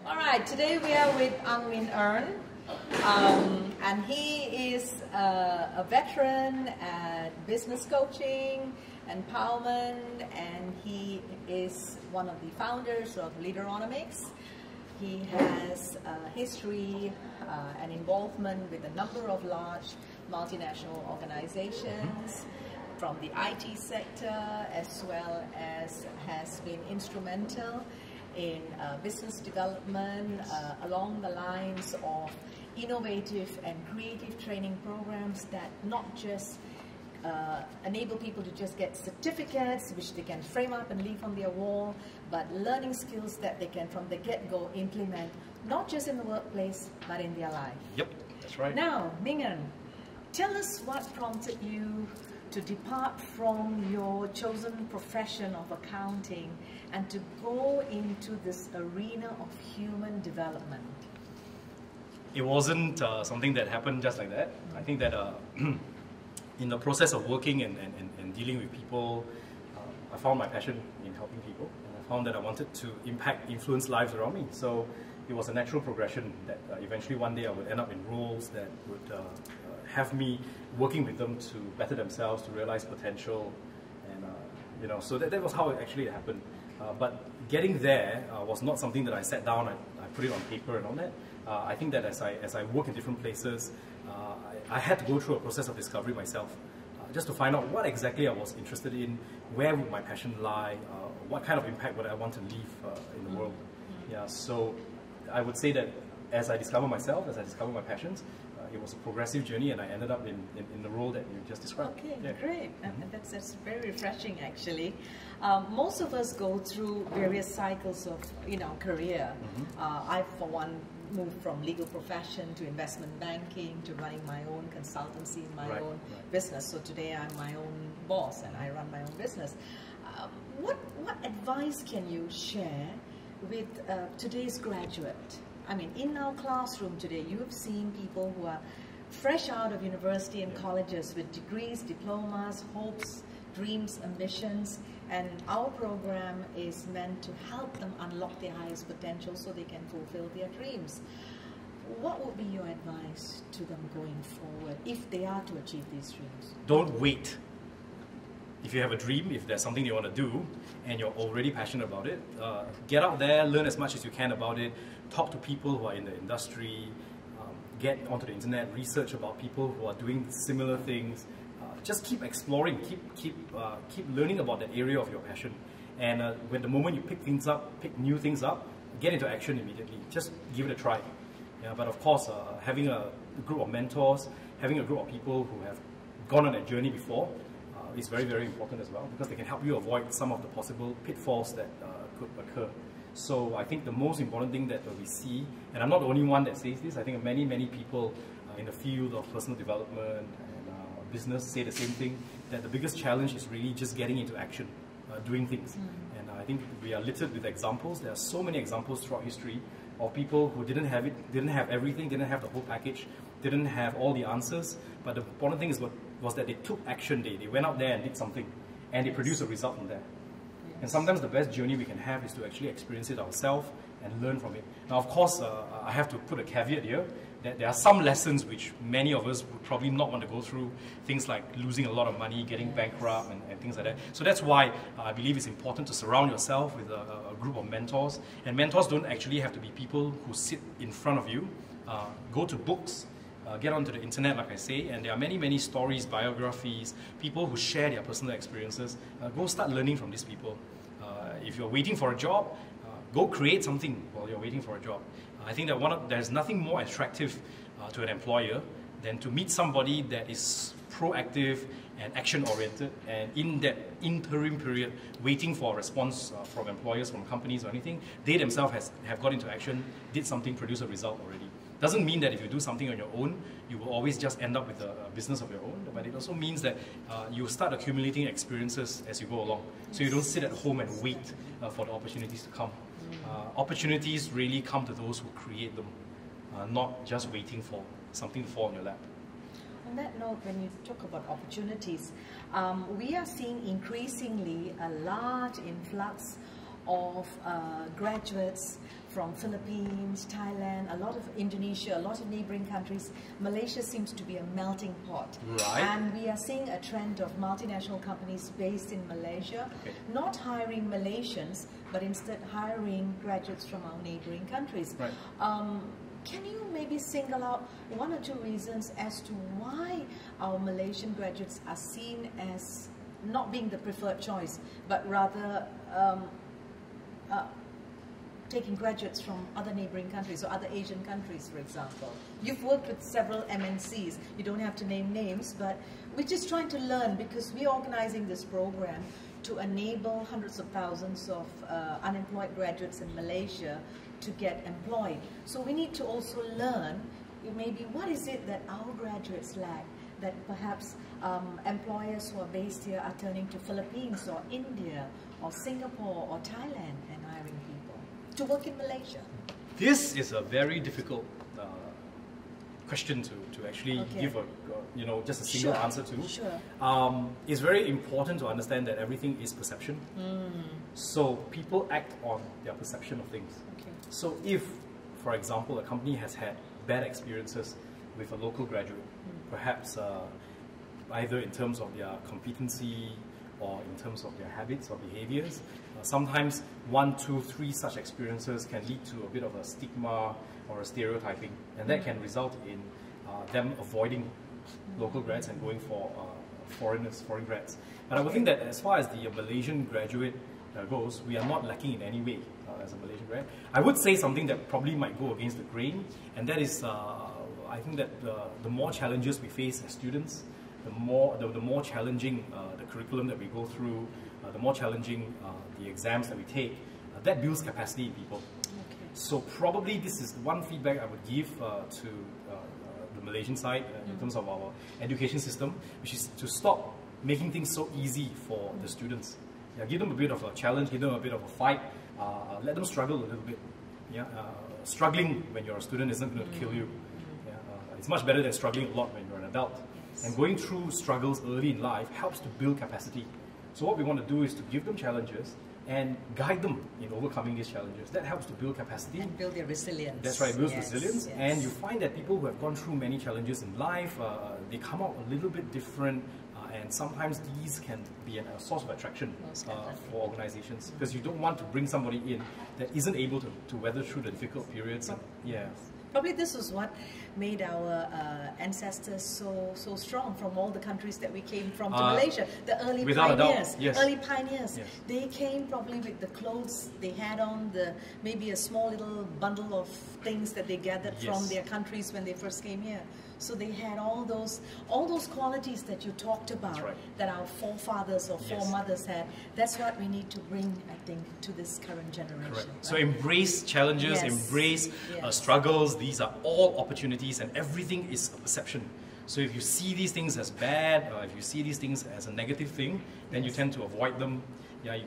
All right, today we are with Ang Ming Ern, and he is a veteran at business coaching, empowerment, and he is one of the founders of Leaderonomics. He has a history and involvement with a number of large multinational organizations from the IT sector, as well as has been instrumental in business development along the lines of innovative and creative training programs that not just enable people to just get certificates which they can frame up and leave on their wall, but learning skills that they can from the get-go implement, not just in the workplace, but in their life. Yep, that's right. Now, Ming Ern, tell us what prompted you to depart from your chosen profession of accounting and to go into this arena of human development. It wasn't something that happened just like that. I think that in the process of working and dealing with people, I found my passion in helping people, and I found that I wanted to influence lives around me. So it was a natural progression that eventually one day I would end up in roles that would have me working with them to better themselves, to realize potential, and so that was how it actually happened. But getting there was not something that I sat down and I put it on paper and all that. I think that as I work in different places, I had to go through a process of discovery myself, just to find out what exactly I was interested in, where would my passion lie, what kind of impact would I want to leave in the world. Yeah, so I would say that as I discovered myself, as I discovered my passions, it was a progressive journey, and I ended up in the role that you just described. Okay, yeah. Great. And that's very refreshing, actually. Most of us go through various cycles of career. I, for one, moved from legal profession to investment banking to running my own consultancy in my own business. So today I'm my own boss and I run my own business. What advice can you share with today's graduate? I mean, in our classroom today, you have seen people who are fresh out of university and colleges with degrees, diplomas, hopes, dreams, ambitions, and our program is meant to help them unlock their highest potential so they can fulfill their dreams. What would be your advice to them going forward if they are to achieve these dreams? Don't wait. If you have a dream, if there's something you want to do, and you're already passionate about it, get out there, learn as much as you can about it, talk to people who are in the industry, get onto the internet, research about people who are doing similar things. Just keep exploring, keep learning about that area of your passion. And when the moment you pick new things up, get into action immediately. Just give it a try. Yeah, but of course, having a group of mentors, having a group of people who have gone on that journey before, is very, very important as well, because they can help you avoid some of the possible pitfalls that could occur. So I think the most important thing that we see, and I'm not the only one that says this, I think many, many people in the field of personal development and business say the same thing, that the biggest challenge is really just getting into action, doing things. And I think we are littered with examples. There are so many examples throughout history of people who didn't have it, didn't have everything, didn't have the whole package, didn't have all the answers, but the important thing was that they took action. They went out there and did something, and they produced a result from there. And sometimes the best journey we can have is to actually experience it ourselves and learn from it. Now, of course, I have to put a caveat here, that there are some lessons which many of us would probably not want to go through, things like losing a lot of money, getting bankrupt, and things like that. So that's why I believe it's important to surround yourself with a group of mentors. And mentors don't actually have to be people who sit in front of you. Go to books, get onto the internet, like I say, and there are many, many stories, biographies, people who share their personal experiences. Go start learning from these people. If you're waiting for a job, go create something while you're waiting for a job. I think that there's nothing more attractive to an employer than to meet somebody that is proactive and action-oriented, and in that interim period, waiting for a response from employers, from companies or anything, they themselves have got into action, did something, produced a result already. Doesn't mean that if you do something on your own, you will always just end up with a business of your own, but it also means that you start accumulating experiences as you go along. So you don't sit at home and wait for the opportunities to come. Opportunities really come to those who create them, not just waiting for something to fall on your lap. On that note, when you talk about opportunities, we are seeing increasingly a large influx of graduates from Philippines, Thailand, a lot of Indonesia, a lot of neighboring countries. Malaysia seems to be a melting pot. Right. And we are seeing a trend of multinational companies based in Malaysia, not hiring Malaysians, but instead hiring graduates from our neighboring countries. Right. Can you maybe single out one or two reasons as to why our Malaysian graduates are seen as not being the preferred choice, but rather taking graduates from other neighboring countries or other Asian countries, for example? You've worked with several MNCs. You don't have to name names, but we're just trying to learn, because we're organizing this program to enable hundreds of thousands of unemployed graduates in Malaysia to get employed. So we need to also learn maybe what is it that our graduates lack, that perhaps employers who are based here are turning to Philippines or India or Singapore or Thailand and hiring people to work in Malaysia. This is a very difficult question to actually give a just a single answer to. Sure. It's very important to understand that everything is perception. So people act on their perception of things. Okay. So if, for example, a company has had bad experiences with a local graduate, perhaps either in terms of their competency or in terms of their habits or behaviors, sometimes 1, 2, 3 such experiences can lead to a bit of a stigma or a stereotyping, and that can result in them avoiding local grads and going for foreign grads. But I would think that as far as the Malaysian graduate goes, we are not lacking in any way as a Malaysian grad. I would say something that probably might go against the grain, and that is I think that the more challenges we face as students, the more challenging the curriculum that we go through, the more challenging the exams that we take, that builds capacity in people. Okay. So probably this is one feedback I would give to the Malaysian side in terms of our education system, which is to stop making things so easy for the students. Yeah, give them a bit of a challenge, give them a bit of a fight, let them struggle a little bit. Yeah, struggling when you're a student isn't going to kill you. Yeah, it's much better than struggling a lot when you're an adult. And going through struggles early in life helps to build capacity. So what we want to do is to give them challenges and guide them in overcoming these challenges. That helps to build capacity. And build their resilience. That's right, builds resilience. Yes. And you find that people who have gone through many challenges in life, they come out a little bit different, and sometimes these can be a source of attraction for organizations, because you don't want to bring somebody in that isn't able to weather through the difficult periods. Yeah. Probably this is what made our ancestors so strong from all the countries that we came from to Malaysia. The early pioneers, early pioneers. Yes. They came probably with the clothes they had on, maybe a small little bundle of things that they gathered from their countries when they first came here. So they had all those qualities that you talked about, that our forefathers or foremothers had. That's what we need to bring, I think, to this current generation. Right? So embrace challenges, embrace struggles. These are all opportunities, and everything is a perception. So if you see these things as bad, if you see these things as a negative thing, then you tend to avoid them. Yeah,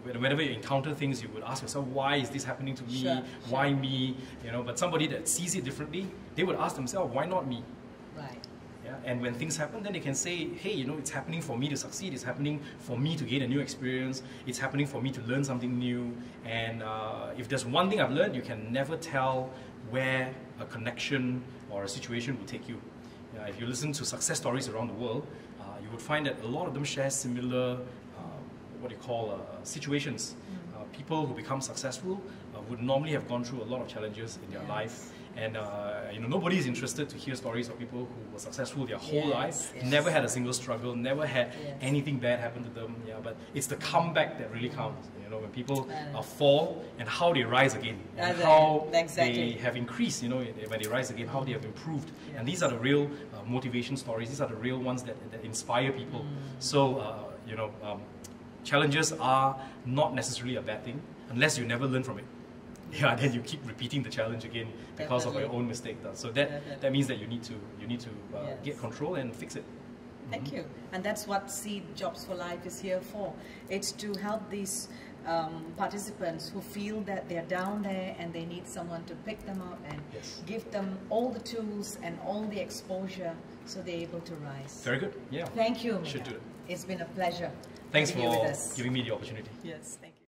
whenever you encounter things, you would ask yourself, why is this happening to me? Why me? You know, but somebody that sees it differently, they would ask themselves, why not me? Right. Yeah, and when things happen, then they can say, hey, you know, it's happening for me to succeed. It's happening for me to gain a new experience. It's happening for me to learn something new. And if there's one thing I've learned, you can never tell where a connection or a situation will take you. If you listen to success stories around the world, you would find that a lot of them share similar situations. People who become successful would normally have gone through a lot of challenges in their life, and you know, nobody is interested to hear stories of people who were successful their whole life, never had a single struggle, never had anything bad happen to them. Yeah, but it's the comeback that really counts. You know, when people fall and how they rise again, and how they have increased. You know, when they rise again, how they have improved. And these are the real motivation stories. These are the real ones that inspire people. So you know. Challenges are not necessarily a bad thing unless you never learn from it. Yeah, then you keep repeating the challenge again because of your own mistake. So that means that you need to get control and fix it. Thank you. And that's what Seed Jobs for Life is here for. It's to help these participants who feel that they're down there and they need someone to pick them up and give them all the tools and all the exposure so they're able to rise. Very good. Yeah. Thank you. Should do it. It's been a pleasure. Thanks for giving me the opportunity. Yes, thank you.